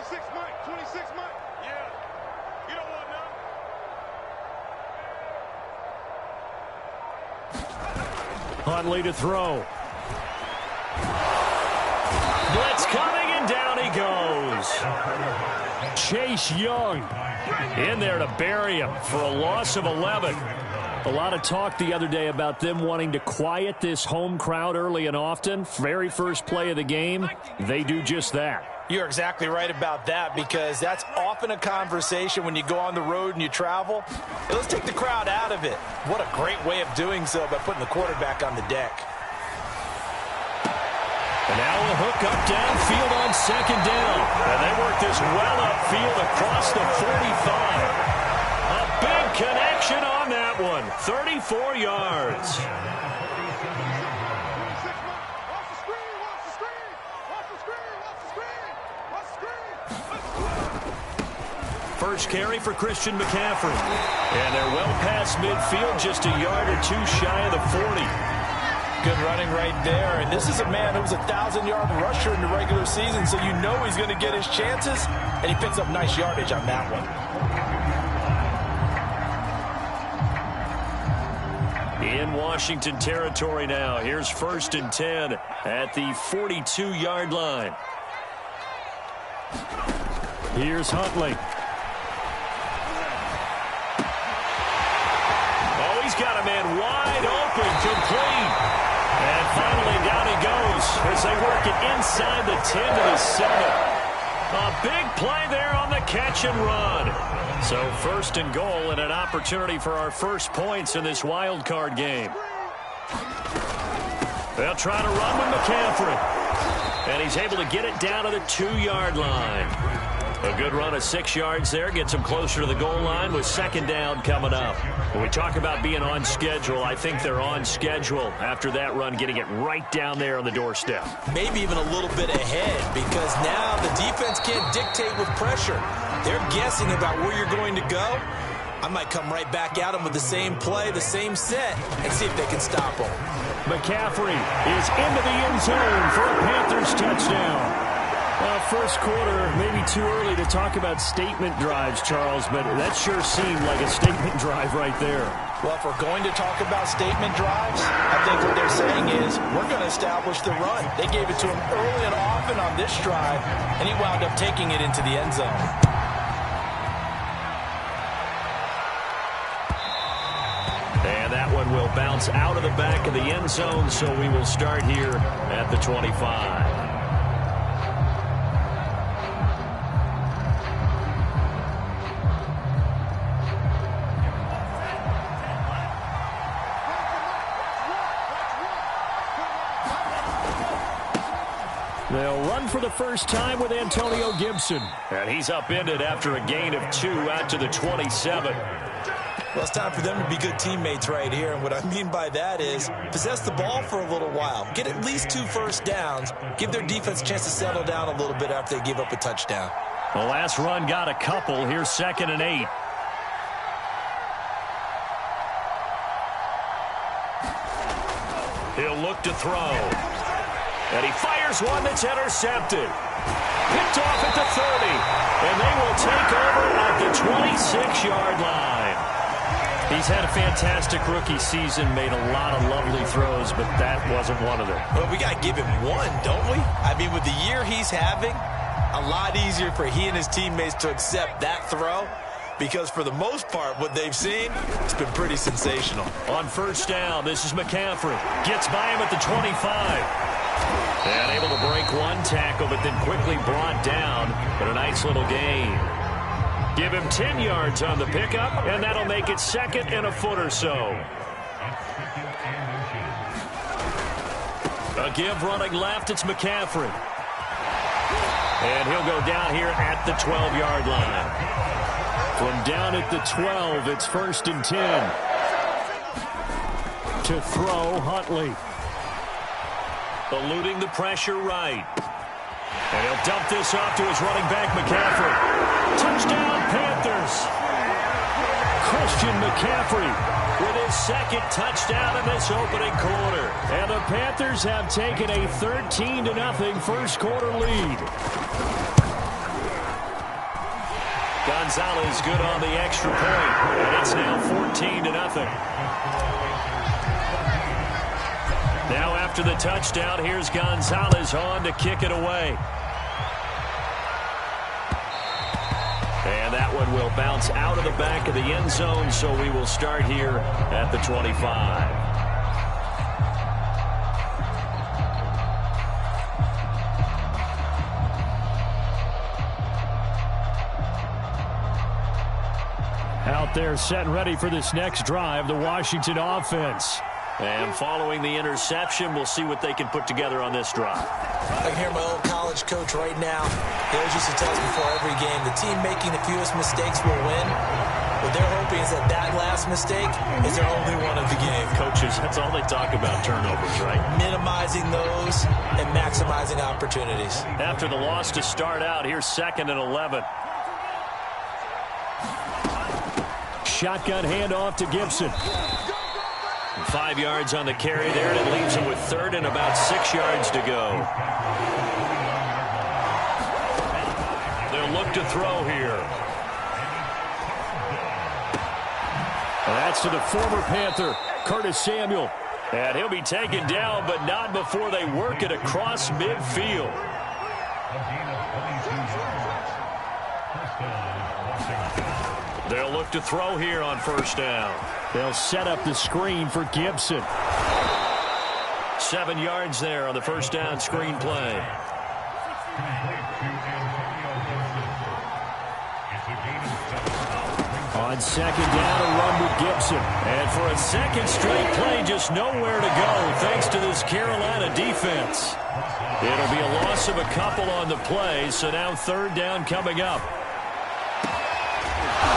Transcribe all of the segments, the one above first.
26 Mike, 26 Mike. Yeah. You don't want none. Huntley to throw. Blitz coming, and down he goes. Chase Young in there to bury him for a loss of 11. A lot of talk the other day about them wanting to quiet this home crowd early and often. Very first play of the game, they do just that. You're exactly right about that, because that's often a conversation when you go on the road and you travel. Hey, let's take the crowd out of it. What a great way of doing so by putting the quarterback on the deck. And now a hook up downfield on second down. And they work this well upfield across the 45. A big connection on that one. 34 yards. First carry for Christian McCaffrey. And they're well past midfield, just a yard or two shy of the 40. Good running right there. And this is a man who was a 1,000-yard rusher in the regular season, so you know he's going to get his chances. And he picks up nice yardage on that one. In Washington territory now. Here's 1st and 10 at the 42-yard line. Here's Huntley. Oh, he's got a man wide open, complete. And finally down he goes as they work it inside the 10 to the 7. A big play there on the catch and run. So 1st and goal and an opportunity for our first points in this wild card game. They'll try to run with McCaffrey. And he's able to get it down to the 2-yard line. A good run of 6 yards there. Gets him closer to the goal line with 2nd down coming up. When we talk about being on schedule, I think they're on schedule after that run, getting it right down there on the doorstep. Maybe even a little bit ahead, because now the defense can't dictate with pressure. They're guessing about where you're going to go. I might come right back at them with the same play, the same set, and see if they can stop them. McCaffrey is into the end zone for a Panthers touchdown. First quarter, maybe too early to talk about statement drives, Charles, but that sure seemed like a statement drive right there. Well, if we're going to talk about statement drives, I think what they're saying is we're going to establish the run. They gave it to him early and often on this drive, and he wound up taking it into the end zone. And that one will bounce out of the back of the end zone, so we will start here at the 25. They'll run for the first time with Antonio Gibson. And he's upended after a gain of 2 out to the 27. Well, it's time for them to be good teammates right here. And what I mean by that is possess the ball for a little while. Get at least 2 first downs. Give their defense a chance to settle down a little bit after they give up a touchdown. The last run got a couple. Here's 2nd and 8. He'll look to throw. And he fires one that's intercepted. Picked off at the 30. And they will take over at the 26-yard line. He's had a fantastic rookie season, made a lot of lovely throws, but that wasn't one of them. Well, we got to give him one, don't we? I mean, with the year he's having, a lot easier for he and his teammates to accept that throw, because for the most part, what they've seen, it's been pretty sensational. On first down, this is McCaffrey. Gets by him at the 25. And able to break one tackle, but then quickly brought down. But a nice little gain. Give him 10 yards on the pickup, and that'll make it 2nd and a foot or so. A give running left, it's McCaffrey. And he'll go down here at the 12-yard line. From down at the 12, it's 1st and 10. To throw, Huntley. Eluding the pressure right. And he'll dump this off to his running back, McCaffrey. Touchdown, Panthers. Christian McCaffrey with his 2nd touchdown in this opening quarter. And the Panthers have taken a 13-0 first quarter lead. Gonzalez good on the extra point, and it's now 14-0. Now after the touchdown, here's Gonzalez on to kick it away. And that one will bounce out of the back of the end zone, so we will start here at the 25. Out there set and ready for this next drive, the Washington offense. And following the interception, we'll see what they can put together on this drive. I can hear my old college coach right now. He always used to tell us before every game, the team making the fewest mistakes will win. What they're hoping is that that last mistake is their only one of the game. Coaches, that's all they talk about, turnovers, right? Minimizing those and maximizing opportunities. After the loss to start out, here's 2nd and 11. Shotgun handoff to Gibson. 5 yards on the carry there, and it leaves him with 3rd and about 6 yards to go. They'll look to throw here. And that's to the former Panther, Curtis Samuel. And he'll be taken down, but not before they work it across midfield. They'll look to throw here on 1st down. They'll set up the screen for Gibson. 7 yards there on the 1st down screen play. On 2nd down, a run with Gibson. And for a second straight play, just nowhere to go thanks to this Carolina defense. It'll be a loss of a couple on the play, so now 3rd down coming up.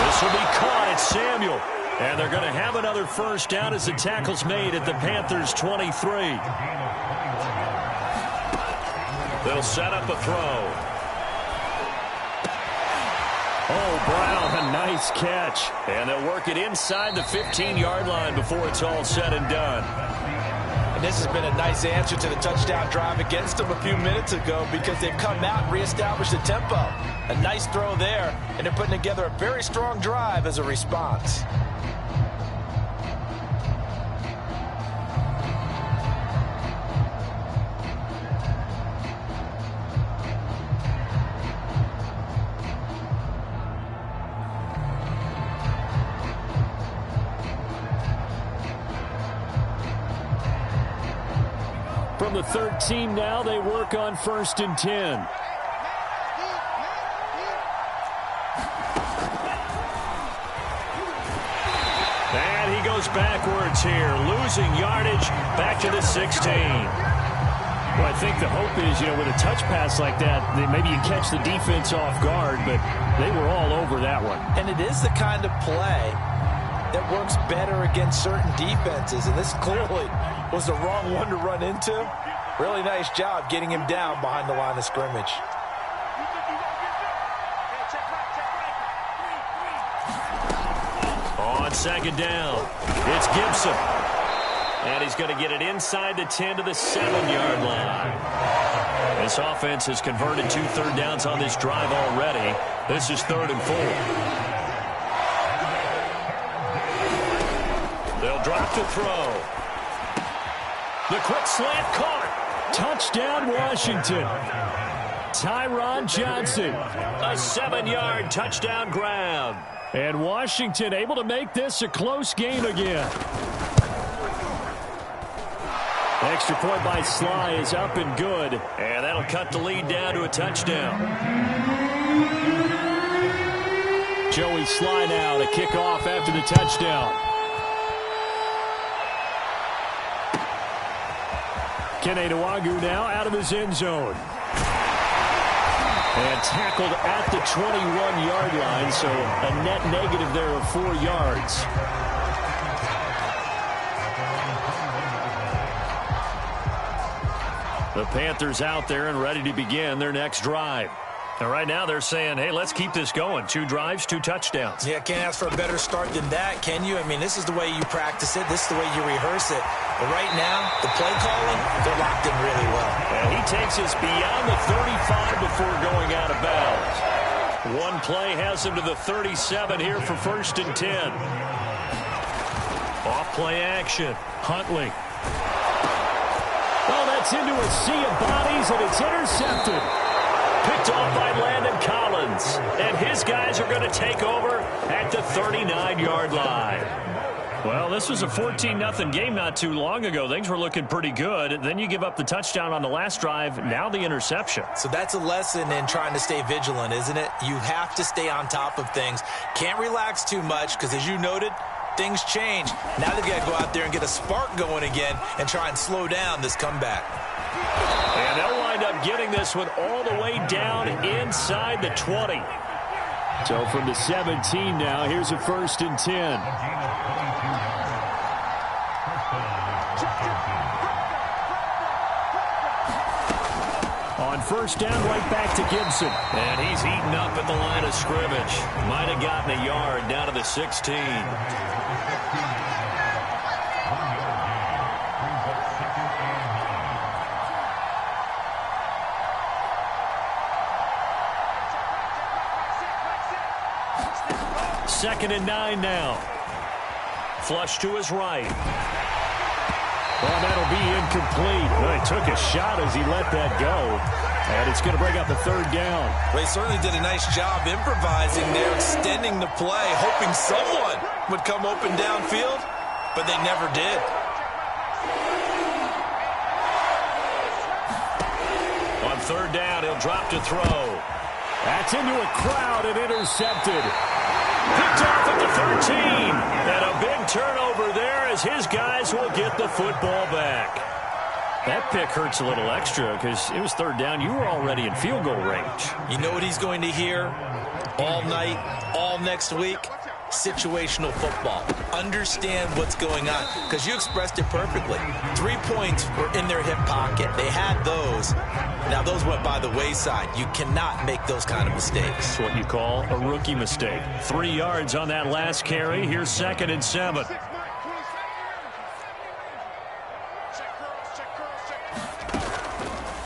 This will be caught at Samuel. And they're going to have another 1st down as the tackle's made at the Panthers' 23. They'll set up a throw. Oh, Brown, a nice catch. And they'll work it inside the 15-yard line before it's all said and done. And this has been a nice answer to the touchdown drive against them a few minutes ago because they've come out and reestablished the tempo. A nice throw there, and they're putting together a very strong drive as a response. From the 13 now, they work on 1st and 10. And he goes backwards here, losing yardage back to the 16. Well, I think the hope is, with a touch pass like that, maybe you catch the defense off guard, but they were all over that one. And it is the kind of play that works better against certain defenses, and this clearly was the wrong one to run into. Really nice job getting him down behind the line of scrimmage. On 2nd down, it's Gibson. And he's going to get it inside the 10 to the 7-yard line. This offense has converted 2 3rd downs on this drive already. This is 3rd and 4. They'll drop to throw. The quick slant caught. Touchdown, Washington. Tyron Johnson. A 7-yard touchdown grab. And Washington able to make this a close game again. Extra point by Sly is up and good. And that'll cut the lead down to a touchdown. Joey Sly now to kick off after the touchdown. Kene Nwangwu now out of his end zone. And tackled at the 21-yard line, so a net negative there of 4 yards. The Panthers out there and ready to begin their next drive. And right now they're saying, hey, let's keep this going. 2 drives, 2 touchdowns. Yeah, can't ask for a better start than that, can you? I mean, this is the way you practice it. This is the way you rehearse it. But right now, the play calling, they're locked in really well. And he takes us beyond the 35 before going out of bounds. One play has him to the 37 here for 1st and 10. Off play action. Huntley. Oh, that's into a sea of bodies, and it's intercepted. Picked off by Landon Collins. And his guys are going to take over at the 39-yard line. Well, this was a 14-0 game not too long ago. Things were looking pretty good. Then you give up the touchdown on the last drive. Now the interception. So that's a lesson in trying to stay vigilant, isn't it? You have to stay on top of things. Can't relax too much because, as you noted, things change. Now they've got to go out there and get a spark going again and try and slow down this comeback. And they'll wind up getting this one all the way down inside the 20. So from the 17 now, here's a 1st and 10. On 1st down, right back to Gibson. And he's eaten up at the line of scrimmage. Might have gotten a yard down to the 16. Second and 9 now. Flush to his right. Well, that'll be incomplete. Well, he took a shot as he let that go. And it's going to bring up the 3rd down. Well, he certainly did a nice job improvising there, extending the play, hoping someone would come open downfield, but they never did. On 3rd down, he'll drop to throw. That's into a crowd and intercepted. Picked off at the 13. And a big turnover there as his guys will get the football back. That pick hurts a little extra because it was 3rd down. You were already in field goal range. You know what he's going to hear all night, all next week? Situational football. Understand what's going on, because you expressed it perfectly. 3 points were in their hip pocket. They had those. Now those went by the wayside. You cannot make those kind of mistakes. It's what you call a rookie mistake. 3 yards on that last carry. Here's 2nd and 7.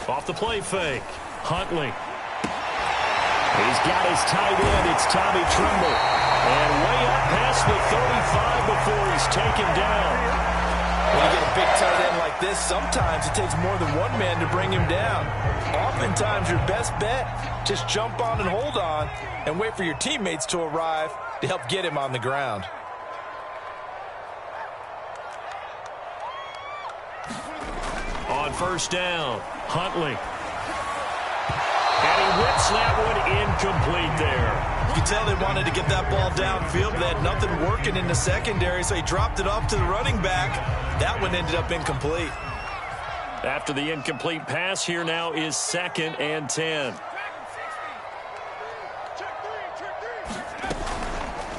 Off the play fake. Huntley. He's got his tight end. It's Tommy Tremble. And way up past the 35 before he's taken down. When you get a big tight end like this, sometimes it takes more than one man to bring him down. Oftentimes, your best bet, just jump on and hold on and wait for your teammates to arrive to help get him on the ground. On 1st down, Huntley. And he whips that one incomplete there. You can tell they wanted to get that ball downfield, but they had nothing working in the secondary, so he dropped it off to the running back. That one ended up incomplete. After the incomplete pass, here now is 2nd and 10.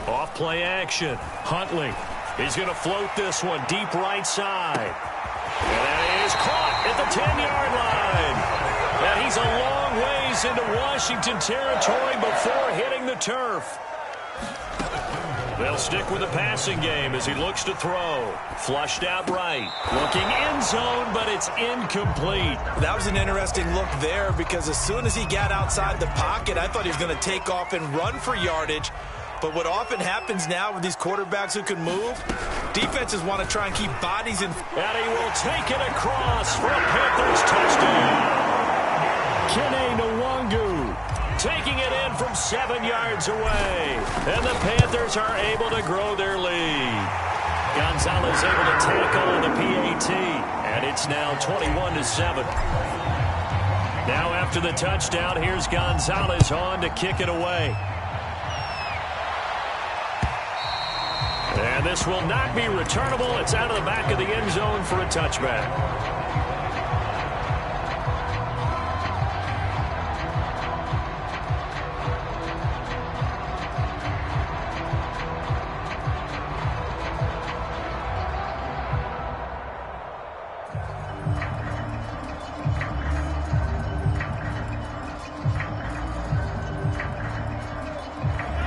Off play action. Huntley. He's going to float this one deep right side. And that is caught at the 10-yard line. And he's a long ways into Washington territory before hitting the turf. They'll stick with the passing game as he looks to throw. Flushed out right. Looking end zone, but it's incomplete. That was an interesting look there because as soon as he got outside the pocket, I thought he was going to take off and run for yardage. But what often happens now with these quarterbacks who can move, defenses want to try and keep bodies in. And he will take it across for a Panthers touchdown. Kene Nwangu taking it in from 7 yards away. And the Panthers are able to grow their lead. Gonzalez able to tackle on the PAT. And it's now 21-7. Now after the touchdown, here's Gonzalez on to kick it away. And this will not be returnable. It's out of the back of the end zone for a touchback.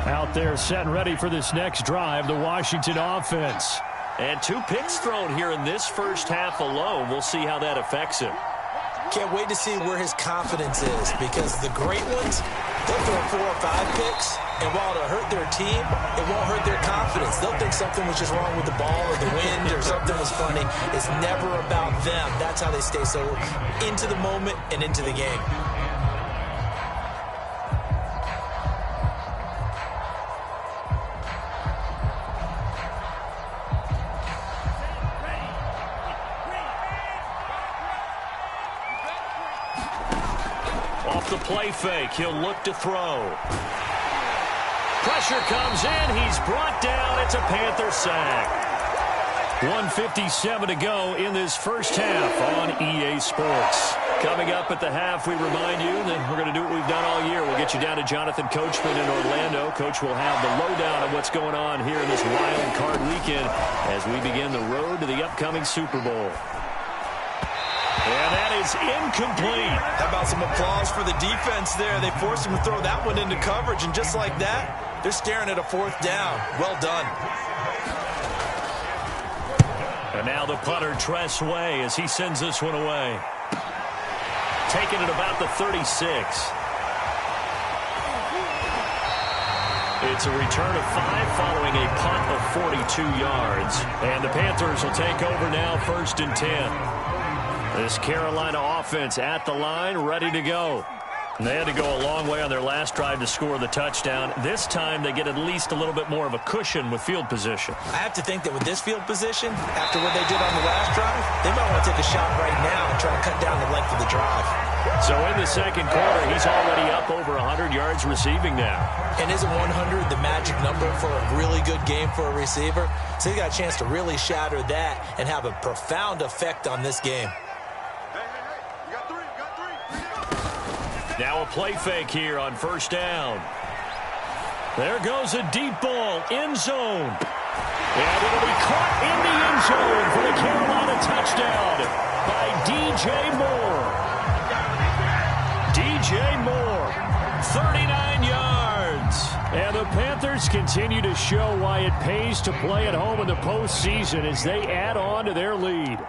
Out there set and ready for this next drive, the Washington offense. And 2 picks thrown here in this first half alone. We'll see how that affects him. Can't wait to see where his confidence is, because the great ones, they'll throw 4 or 5 picks, and while it'll hurt their team, it won't hurt their confidence. They'll think something was just wrong with the ball or the wind or something was funny. It's never about them. That's how they stay so into the moment and into the game. Off the play fake, he'll look to throw. Pressure comes in, he's brought down. It's a Panther sack. 1:57 to go in this first half on EA Sports. Coming up at the half, we remind you that we're going to do what we've done all year. We'll get you down to Jonathan Coachman in Orlando. Coach will have the lowdown of what's going on here in this wild card weekend as we begin the road to the upcoming Super Bowl. And that is incomplete. How about some applause for the defense there? They forced him to throw that one into coverage, and just like that, they're staring at a 4th down. Well done. And now the punter, Tress Way, as he sends this one away. Taking it about the 36. It's a return of 5 following a punt of 42 yards. And the Panthers will take over now, 1st and 10. This Carolina offense at the line, ready to go. And they had to go a long way on their last drive to score the touchdown. This time they get at least a little bit more of a cushion with field position. I have to think that with this field position, after what they did on the last drive, they might want to take a shot right now and try to cut down the length of the drive. So in the second quarter, he's already up over 100 yards receiving now. And isn't 100 the magic number for a really good game for a receiver? So he got a chance to really shatter that and have a profound effect on this game. Now a play fake here on 1st down. There goes a deep ball, end zone. And it'll be caught in the end zone for the Carolina touchdown by DJ Moore. DJ Moore, 39 yards. And the Panthers continue to show why it pays to play at home in the postseason as they add on to their lead.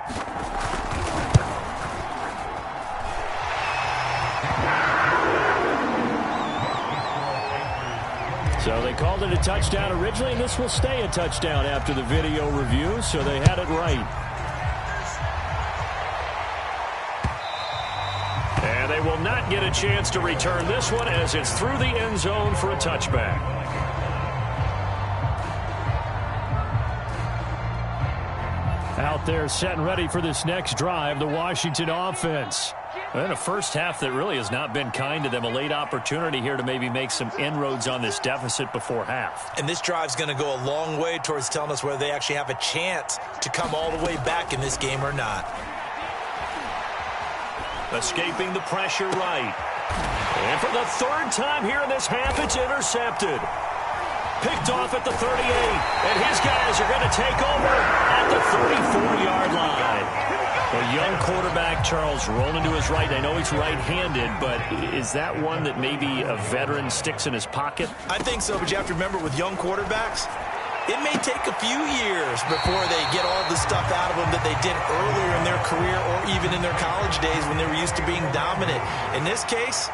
So they called it a touchdown originally, and this will stay a touchdown after the video review, so they had it right. And they will not get a chance to return this one as it's through the end zone for a touchback. Out there set and ready for this next drive, the Washington offense. And a first half that really has not been kind to them. A late opportunity here to maybe make some inroads on this deficit before half. And this drive's going to go a long way towards telling us whether they actually have a chance to come all the way back in this game or not. Escaping the pressure right. And for the 3rd time here in this half, it's intercepted. Picked off at the 38. And his guys are going to take over at the 34-yard line. A young quarterback, Charles, rolling to his right. I know he's right-handed, but is that one that maybe a veteran sticks in his pocket? I think so, but you have to remember with young quarterbacks, it may take a few years before they get all the stuff out of them that they did earlier in their career or even in their college days when they were used to being dominant. In this case,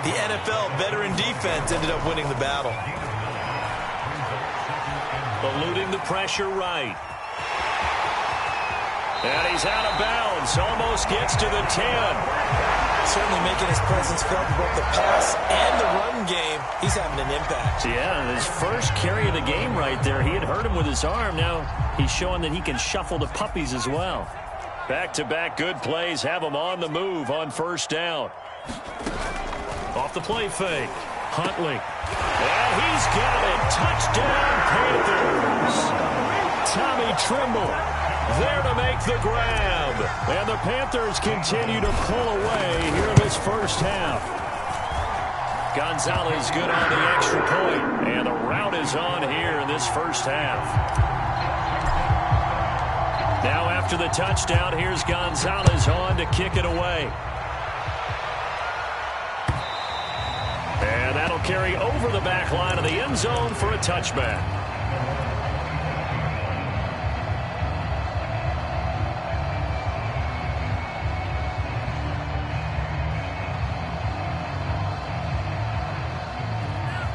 the NFL veteran defense ended up winning the battle. Eluding the pressure right. And he's out of bounds. Almost gets to the 10. Certainly making his presence felt in both the pass and the run game. He's having an impact. Yeah, his first carry of the game right there. He had hurt him with his arm. Now he's showing that he can shuffle the puppies as well. Back-to-back good plays have him on the move on 1st down. Off the play fake. Huntley. And he's got it. Touchdown, Panthers. Tommy Trimble there to make the grab. And the Panthers continue to pull away here in this first half. Gonzalez good on the extra point. And the route is on here in this first half. Now after the touchdown, here's Gonzalez on to kick it away. And that'll carry over the back line of the end zone for a touchback.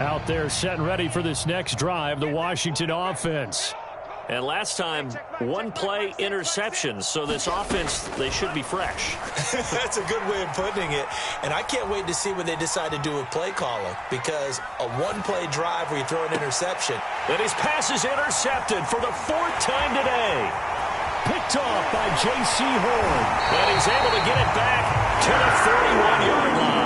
Out there setting ready for this next drive, the Washington offense. And last time, one-play interceptions. So this offense, they should be fresh. That's a good way of putting it. And I can't wait to see what they decide to do with play calling, because a one-play drive where you throw an interception. And his pass is intercepted for the 4th time today. Picked off by J.C. Horn. And he's able to get it back to the 31-yard line.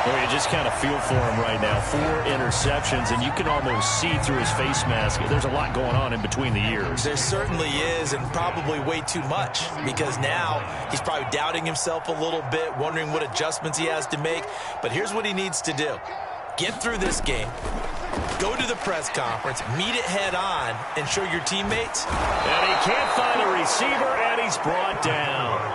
Well, you just kind of feel for him right now. 4 interceptions, and you can almost see through his face mask. There's a lot going on in between the ears. There certainly is, and probably way too much, because now he's probably doubting himself a little bit, wondering what adjustments he has to make. But here's what he needs to do. Get through this game, go to the press conference, meet it head on, and show your teammates. And he can't find a receiver, and he's brought down.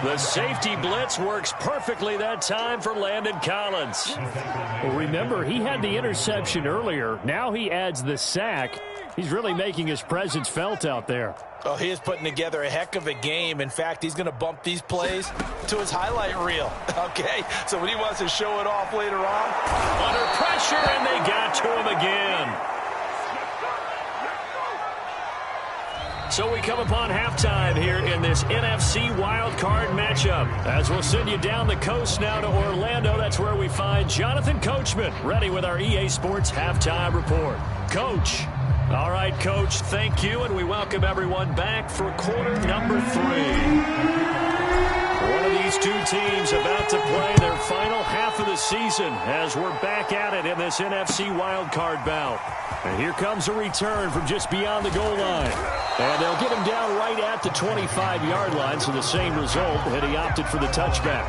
The safety blitz works perfectly that time for Landon Collins. Well, remember, he had the interception earlier. Now he adds the sack. He's really making his presence felt out there. Oh, he is putting together a heck of a game. In fact, he's going to bump these plays to his highlight reel. Okay, so when he wants to show it off later on. Under pressure, and they got to him again. So we come upon halftime here in this NFC wildcard matchup. As we'll send you down the coast now to Orlando, that's where we find Jonathan Coachman, ready with our EA Sports halftime report. Coach. All right, Coach, thank you, and we welcome everyone back for quarter number 3. One of these two teams about to play their final half of the season as we're back at it in this NFC wildcard bout. And here comes a return from just beyond the goal line. And they'll get him down right at the 25-yard line, so the same result, and he opted for the touchback.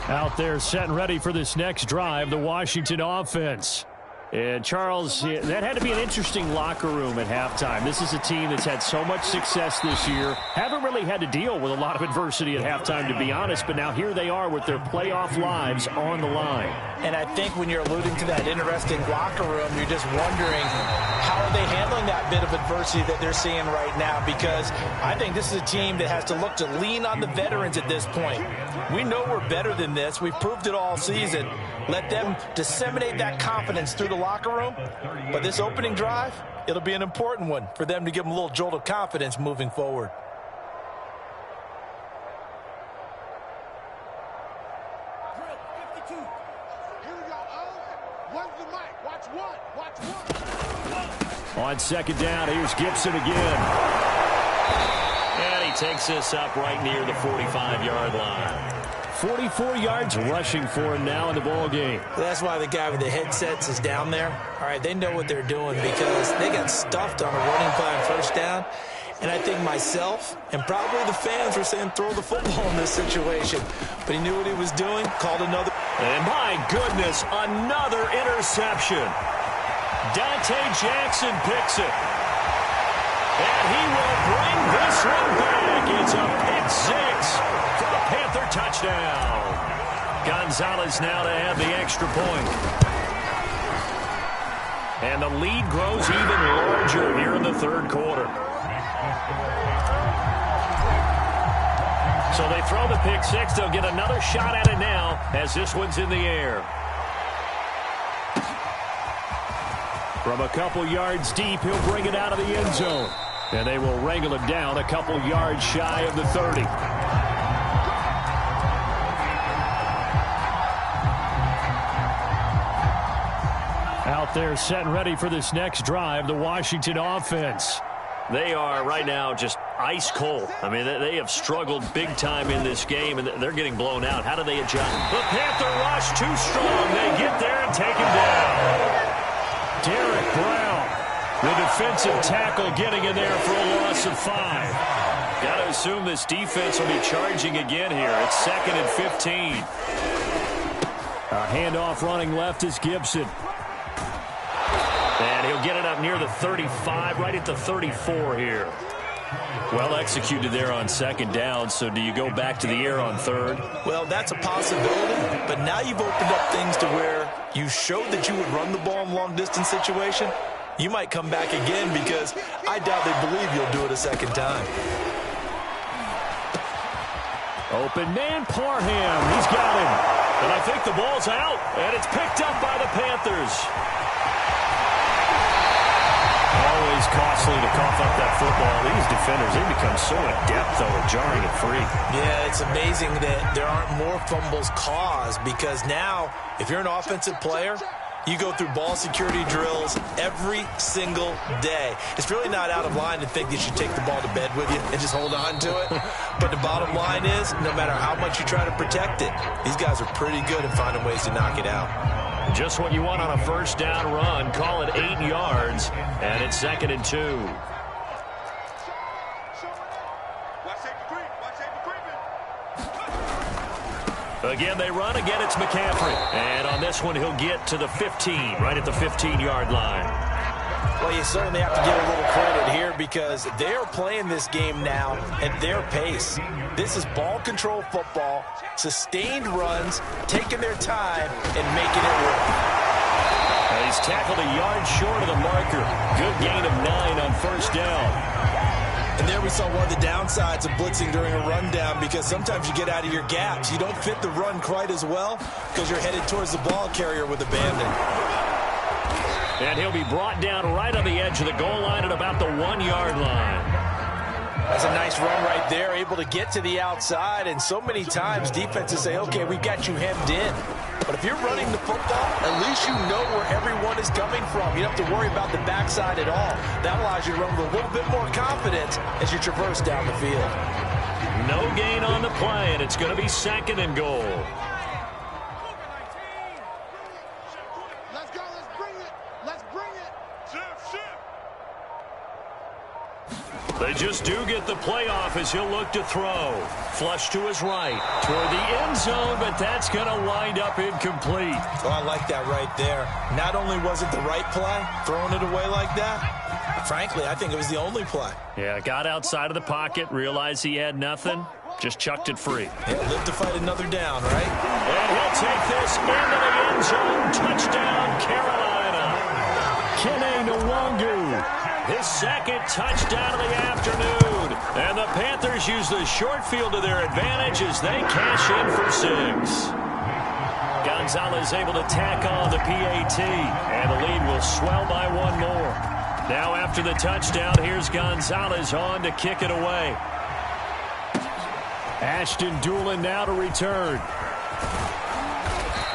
Out there setting ready for this next drive, the Washington offense. And, Charles, that had to be an interesting locker room at halftime. This is a team that's had so much success this year. Haven't really had to deal with a lot of adversity at halftime, to be honest. But now here they are with their playoff lives on the line. And I think when you're alluding to that interesting locker room, you're just wondering how are they handling that bit of adversity that they're seeing right now, because I think this is a team that has to look to lean on the veterans at this point. We know we're better than this. We've proved it all season. Let them disseminate that confidence through the locker room. But this opening drive, it'll be an important one for them to give them a little jolt of confidence moving forward. On second down, here's Gibson again. And he takes this up right near the 45-yard line. 44 yards rushing for him now in the ball game. That's why the guy with the headsets is down there. All right, they know what they're doing because they got stuffed on a running play on first down. And I think myself and probably the fans were saying throw the football in this situation. But he knew what he was doing, called another. And my goodness, another interception. Dante Jackson picks it. And he will bring this one back. It's a pick 6 for a Panther touchdown. Gonzalez now to add the extra point. And the lead grows even larger here in the third quarter. So they throw the pick 6. They'll get another shot at it now as this one's in the air. From a couple yards deep, he'll bring it out of the end zone. And they will wrangle him down a couple yards shy of the 30. Out there setting ready for this next drive, the Washington offense. They are right now just ice cold. I mean, they have struggled big time in this game, and they're getting blown out. How do they adjust? The Panther rush too strong. They get there and take him down. Derek Brown, the defensive tackle, getting in there for a loss of 5. Got to assume this defense will be charging again here. It's 2nd and 15. A handoff running left is Gibson. And he'll get it up near the 35, right at the 34 here. Well executed there on second down, so do you go back to the air on third? Well, that's a possibility, but now you've opened up things to where you showed that you would run the ball in long-distance situation. You might come back again because I doubt they believe you'll do it a second time. Open man, Parham. He's got him. And I think the ball's out, and it's picked up by the Panthers. Always costly to cough up that football. These defenders, they become so adept, though, at jarring it free. Yeah, it's amazing that there aren't more fumbles caused because now, if you're an offensive player, you go through ball security drills every single day. It's really not out of line to think that you take the ball to bed with you and just hold on to it. But the bottom line is, no matter how much you try to protect it, these guys are pretty good at finding ways to knock it out. Just what you want on a first down run. Call it 8 yards, and it's 2nd and 2. Again, they run. Again, it's McCaffrey. And on this one, he'll get to the 15, right at the 15-yard line. Well, you certainly have to give a little credit here because they are playing this game now at their pace. This is ball control football, sustained runs, taking their time, and making it work. He's tackled a yard short of the marker. Good gain of 9 on first down. And there we saw one of the downsides of blitzing during a rundown because sometimes you get out of your gaps. You don't fit the run quite as well because you're headed towards the ball carrier with abandon. And he'll be brought down right on the edge of the goal line at about the 1-yard line. That's a nice run right there, able to get to the outside. And so many times defenses say, okay, we've got you hemmed in. But if you're running the football, at least you know where everyone is coming from. You don't have to worry about the backside at all. That allows you to run with a little bit more confidence as you traverse down the field. No gain on the play, and it's going to be 2nd and goal. Let's go. Let's bring it. Let's bring it. They just do get the play off as he'll look to throw. Flush to his right toward the end zone, but that's going to wind up incomplete. Oh, I like that right there. Not only was it the right play, throwing it away like that, frankly, I think it was the only play. Yeah, got outside of the pocket, realized he had nothing, just chucked it free. Yeah, live to fight another down, right? And he'll take this into the end zone. Touchdown, Carolina. Kene Nwangu. His 2nd touchdown of the afternoon. And the Panthers use the short field to their advantage as they cash in for 6. Gonzalez able to tack on the PAT. And the lead will swell by 1 more. Now after the touchdown, here's Gonzalez on to kick it away. Ashton Doolin now to return.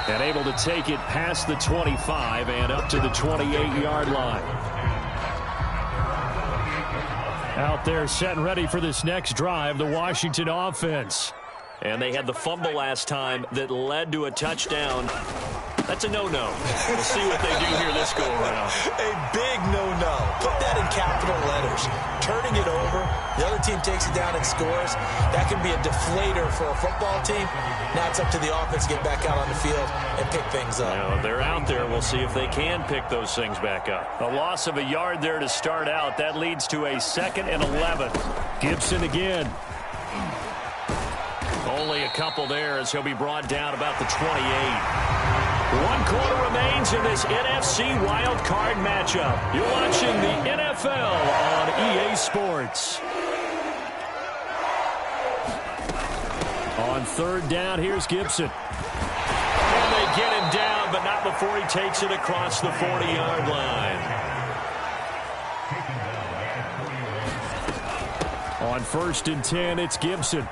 And able to take it past the 25 and up to the 28-yard line. Out there set and ready for this next drive, the Washington offense. And they had the fumble last time that led to a touchdown. That's a no-no. We'll see what they do here this go-around. A big no-no. Put that in capital letters. Turning it over, the other team takes it down and scores. That can be a deflator for a football team. Now it's up to the offense to get back out on the field and pick things up. Now, they're out there. We'll see if they can pick those things back up. A loss of a yard there to start out. That leads to a 2nd and 11. Gibson again. Only a couple there as he'll be brought down about the 28. 1 quarter remains in this NFC Wild Card matchup. You're watching the NFL on EA Sports. On 3rd down, here's Gibson. And they get him down, but not before he takes it across the 40-yard line. On 1st and 10, it's Gibson.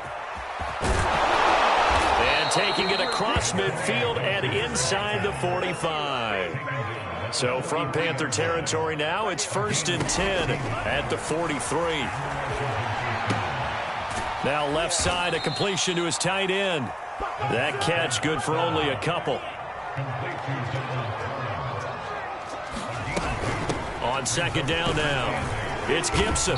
And taking it across midfield and inside the 45. So from Panther territory now, it's 1st and 10 at the 43. Now left side, a completion to his tight end. That catch good for only a couple. On 2nd down now, it's Gibson.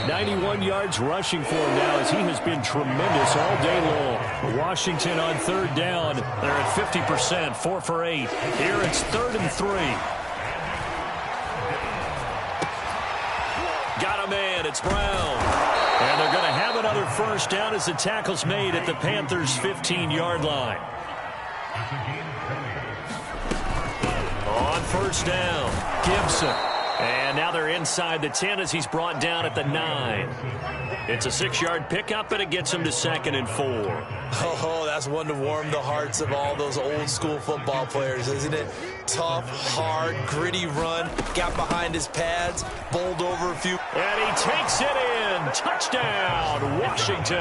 91 yards rushing for him now as he has been tremendous all day long. Washington on 3rd down. They're at 50%, 4 for 8. Here it's 3rd and 3. Got a man It's Brown. And they're going to have another first down as the tackle's made at the Panthers' 15-yard line. On first down, Gibson. And now they're inside the 10 as he's brought down at the 9. It's a 6-yard pickup, and it gets him to 2nd and 4. Oh, that's one to warm the hearts of all those old-school football players, isn't it? Tough, hard, gritty run. Got behind his pads, bowled over a few. And he takes it in. Touchdown, Washington.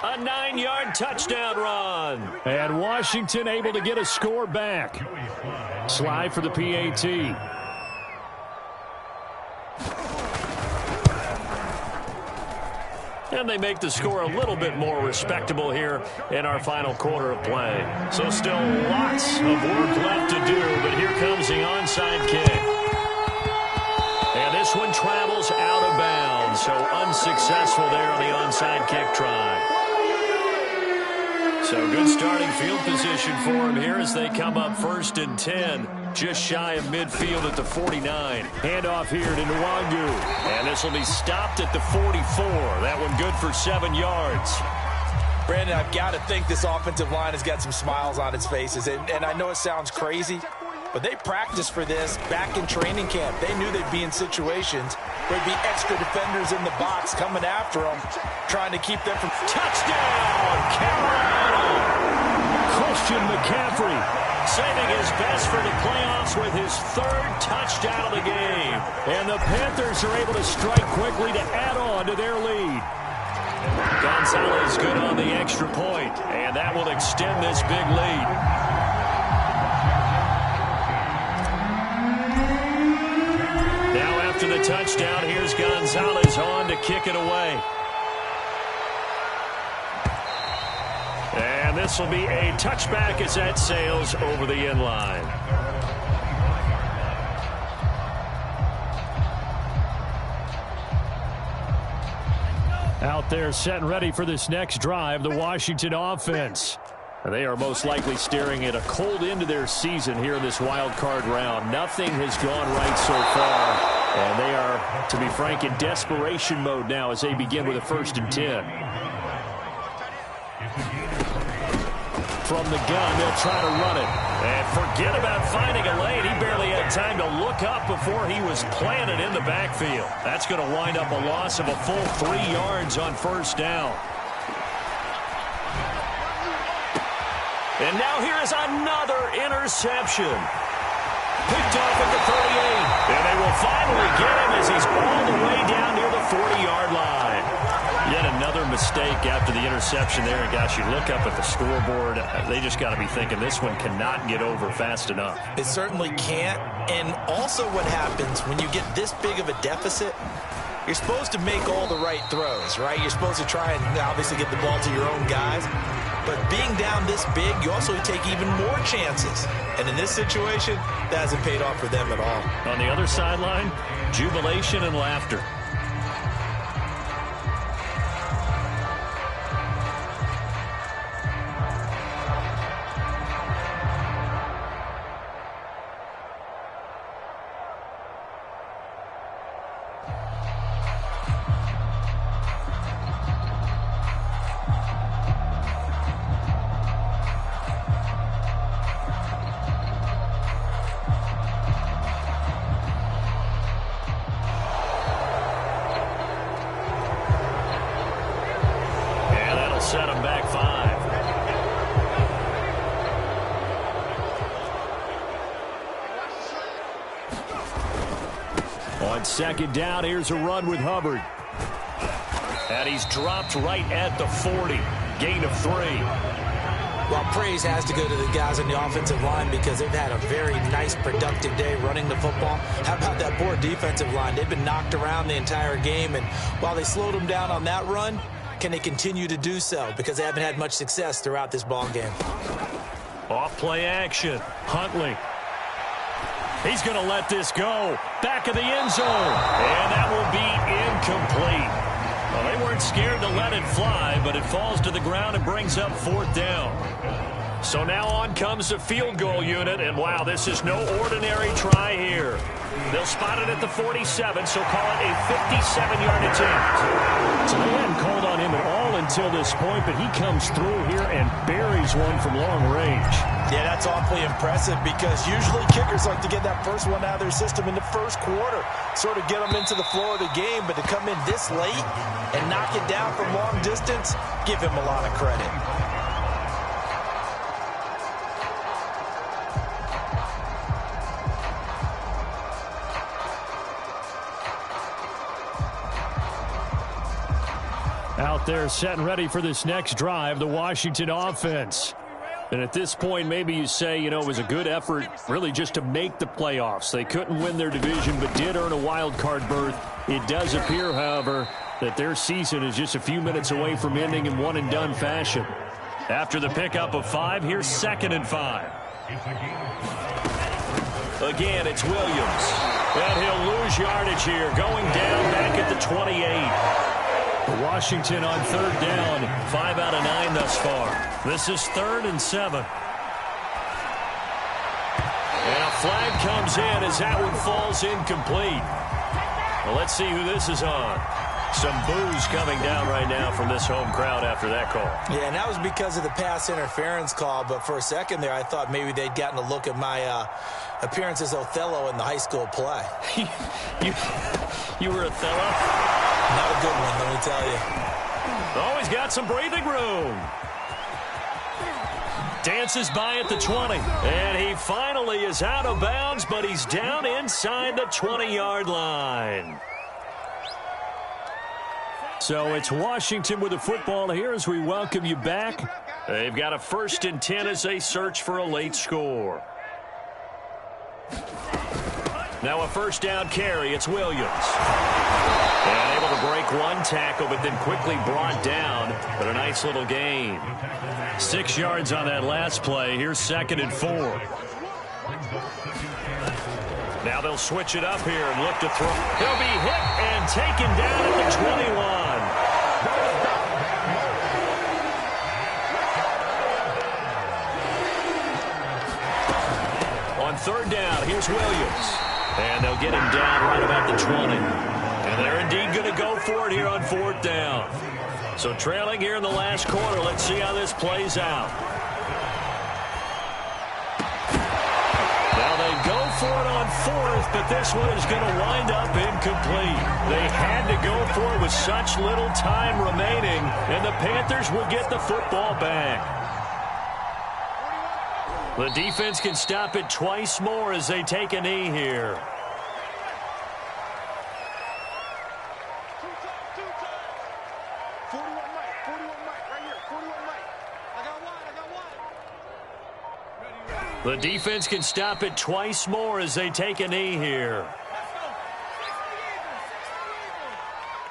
A 9-yard touchdown run. And Washington able to get a score back. Slide for the PAT. And they make the score a little bit more respectable here in our final quarter of play. So still lots of work left to do, but here comes the onside kick. And this one travels out of bounds, so unsuccessful there on the onside kick try. So good starting field position for him here as they come up 1st and 10. Just shy of midfield at the 49. Handoff here to Nwangu. And this will be stopped at the 44. That one good for 7 yards. Brandon, I've got to think this offensive line has got some smiles on its faces. And I know it sounds crazy, but they practiced for this back in training camp. They knew they'd be in situations where there'd be extra defenders in the box coming after them, trying to keep them from... Touchdown, Carolina! Christian McCaffrey saving his best for the playoffs with his 3rd touchdown of the game. And the Panthers are able to strike quickly to add on to their lead. Gonzalez good on the extra point, and that will extend this big lead. Now after the touchdown, here's Gonzalez on to kick it away. And this will be a touchback as that sails over the end line. Out there set and ready for this next drive, the Washington offense. They are most likely staring at a cold end to their season here in this wild card round. Nothing has gone right so far, and they are, to be frank, in desperation mode now as they begin with a 1st and 10. From the gun, they'll try to run it. And forget about finding a lane. He barely had time to look up before he was planted in the backfield. That's going to wind up a loss of a full 3 yards on 1st down. And now here is another interception. Picked off at the 38. And they will finally get him as he's all the way down near the 40-yard line. Yet another mistake after the interception there. And gosh, you look up at the scoreboard, they just got to be thinking this one cannot get over fast enough. It certainly can't. And also what happens when you get this big of a deficit, you're supposed to make all the right throws, right? You're supposed to try and obviously get the ball to your own guys. But being down this big, you also take even more chances. And in this situation, that hasn't paid off for them at all. On the other sideline, jubilation and laughter. Set him back 5. On 2nd down, here's a run with Hubbard. And he's dropped right at the 40. Gain of 3. Well, praise has to go to the guys on the offensive line because they've had a very nice, productive day running the football. How about that poor defensive line? They've been knocked around the entire game, and while they slowed them down on that run, can they continue to do so? Because they haven't had much success throughout this ball game. Off play action. Huntley. He's going to let this go. Back of the end zone. And that will be incomplete. Well, they weren't scared to let it fly, but it falls to the ground and brings up 4th down. So now on comes the field goal unit, and wow, this is no ordinary try here. They'll spot it at the 47, so call it a 57-yard attempt. So they hadn't called on him at all until this point, but he comes through here and buries one from long range. Yeah, that's awfully impressive because usually kickers like to get that first one out of their system in the first quarter, sort of get them into the flow of the game, but to come in this late and knock it down from long distance, give him a lot of credit. Out there set and ready for this next drive, the Washington offense. And at this point, maybe you say, you know, it was a good effort really just to make the playoffs. They couldn't win their division but did earn a wild card berth. It does appear, however, that their season is just a few minutes away from ending in one-and-done fashion. After the pickup of 5, here's 2nd and 5. Again, it's Williams. And he'll lose yardage here, going down back at the 28. Washington on 3rd down. 5 out of 9 thus far. This is 3rd and 7. And a flag comes in as that one falls incomplete. Well, let's see who this is on. Some boos coming down right now from this home crowd after that call. Yeah, and that was because of the pass interference call, but for a second there I thought maybe they'd gotten a look at my appearance as Othello in the high school play. You were Othello? Not a good one, let me tell you. Oh, he's got some breathing room. Dances by at the 20. And he finally is out of bounds, but he's down inside the 20-yard line. So it's Washington with the football here as we welcome you back. They've got a 1st and 10 as they search for a late score. Now a 1st down carry. It's Williams. And able to break one tackle, but then quickly brought down. But a nice little gain. 6 yards on that last play. Here's 2nd and 4. Now they'll switch it up here and look to throw. He'll be hit and taken down at the 21. On 3rd down, here's Williams. And they'll get him down right about the 20. And they're indeed going to go for it here on 4th down. So trailing here in the last quarter, let's see how this plays out. Now they go for it on 4th, but this one is going to wind up incomplete. They had to go for it with such little time remaining, and the Panthers will get the football back. The defense can stop it twice more as they take a knee here. The defense can stop it twice more as they take a knee here.